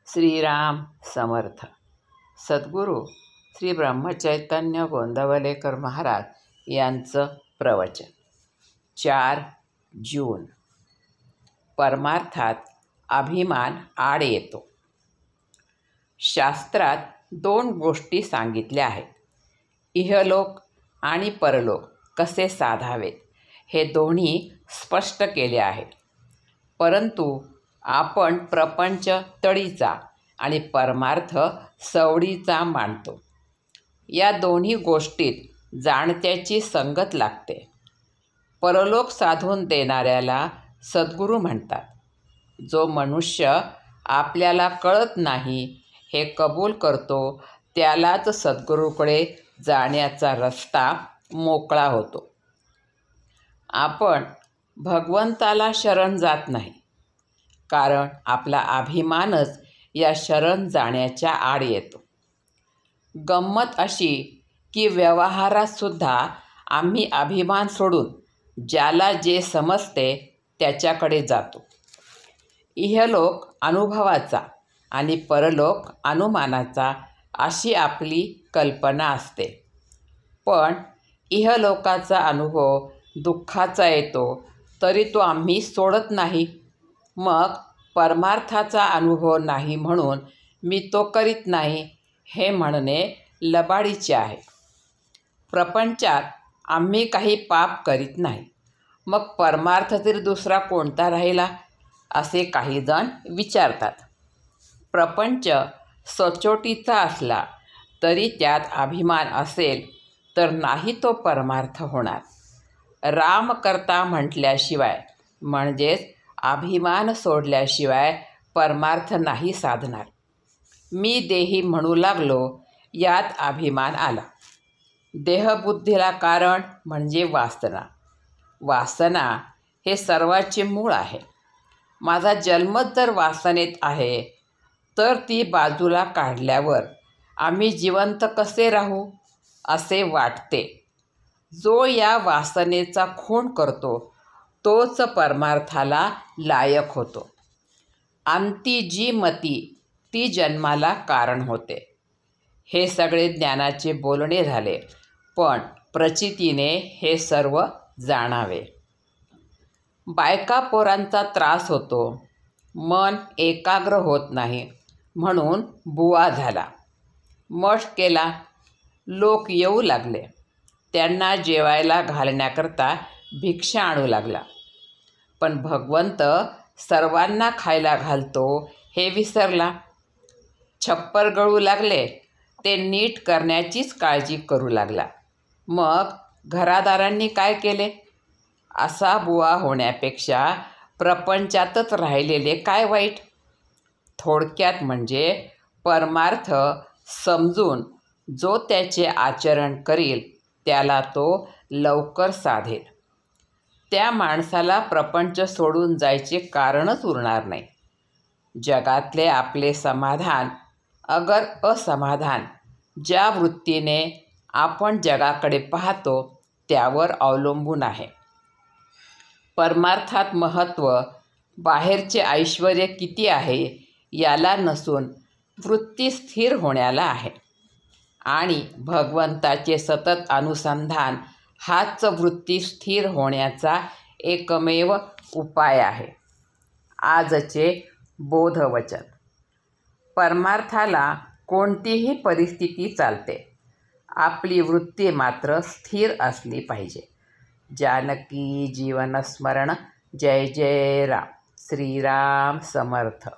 श्रीराम समर्थ. सद्गुरू श्री ब्रह्मचैतन्य गोंदवलेकर महाराज यांचं प्रवचन. 4 जून. परमार्थात अभिमान आड येतो. शास्त्रात 2 गोष्टी सांगितल्या आहेत. इहलोक आणि परलोक कसे साधावेत हे दोन्ही स्पष्ट केले आहे. परंतु आपण प्रपंच तडीचा आणि परमार्थ सवडीचा मानतो. या दोन्ही गोष्टीत जाणत्याची संगत लागते. परलोक साधून देणाऱ्याला सद्गुरू म्हणतात. जो मनुष्य आपल्याला कळत नाही हे कबूल करतो त्यालाच सद्गुरूकडे जाण्याचा रस्ता मोकळा होतो. आपण भगवंताला शरण जात नाही, कारण आपला अभिमानच या शरण जाण्याच्या आड येतो. गंमत अशी की व्यवहारातसुद्धा आम्ही अभिमान सोडून ज्याला जे समजते त्याच्याकडे जातो. इहलोक अनुभवाचा आणि परलोक अनुमानाचा अशी आपली कल्पना असते. पण इहलोकाचा अनुभव दुःखाचा येतो तरी तो आम्ही सोडत नाही. मग परमार्थाचा अनुभव नाही म्हणून मी तो करीत नाही हे म्हणणे लबाडीचे आहे. प्रपंचात आम्ही काही पाप करीत नाही, मग परमार्थ तरी दुसरा कोणता राहिला असे काही जण विचारतात. प्रपंच सचोटीचा असला तरी त्यात अभिमान असेल तर नाही तो परमार्थ होणार. राम करता म्हटल्याशिवाय म्हणजेच अभिमान सोडल्याशिवाय परमार्थ नाही साधणार. मी देही म्हणू लागलो यात अभिमान आला. देहबुद्धीला कारण म्हणजे वासना. वासना हे सर्वाचे मूळ आहे. माझा जन्मच जर वासनेत आहे तर ती बाजूला काढल्यावर आम्ही जिवंत कसे राहू असे वाटते. जो या वासनेचा खून करतो तोच परमार्थाला लायक होतो. अंती जी मती ती जन्माला कारण होते. हे सगळे ज्ञानाचे बोलणे झाले, पण प्रचितीने हे सर्व जाणावे. बायका पोरांचा त्रास होतो, मन एकाग्र होत नाही म्हणून बुवा झाला. मठ केला, लोक येऊ लागले. त्यांना जेवायला घालण्याकरता भिक्षा आणू लागला. पण भगवंत सर्वांना खायला घालतो हे विसरला. छप्पर गळू लागले, ते नीट करण्याचीच काळजी करू लागला. मग घरादारांनी काय केले? असा बुवा होण्यापेक्षा प्रपंचातच राहिलेले काय वाईट? थोडक्यात म्हणजे परमार्थ समजून जो त्याचे आचरण करील त्याला तो लवकर साधेल. त्या माणसाला प्रपंच सोडून जायचे कारणच उरणार नाही. जगातले आपले समाधान अगर असमाधान ज्या वृत्तीने आपण जगाकडे पाहतो त्यावर अवलंबून आहे. परमार्थात महत्त्व बाहेरचे ऐश्वर किती आहे याला नसून वृत्ती स्थिर होण्याला आहे. आणि भगवंताचे सतत अनुसंधान हाच वृत्ती स्थिर होण्याचा एकमेव उपाय आहे. आजचे बोधवचन. परमार्थाला कोणतीही परिस्थिती चालते, आपली वृत्ती मात्र स्थिर असली पाहिजे. जानकी जीवनस्मरण. जय जय राम. श्रीराम समर्थ.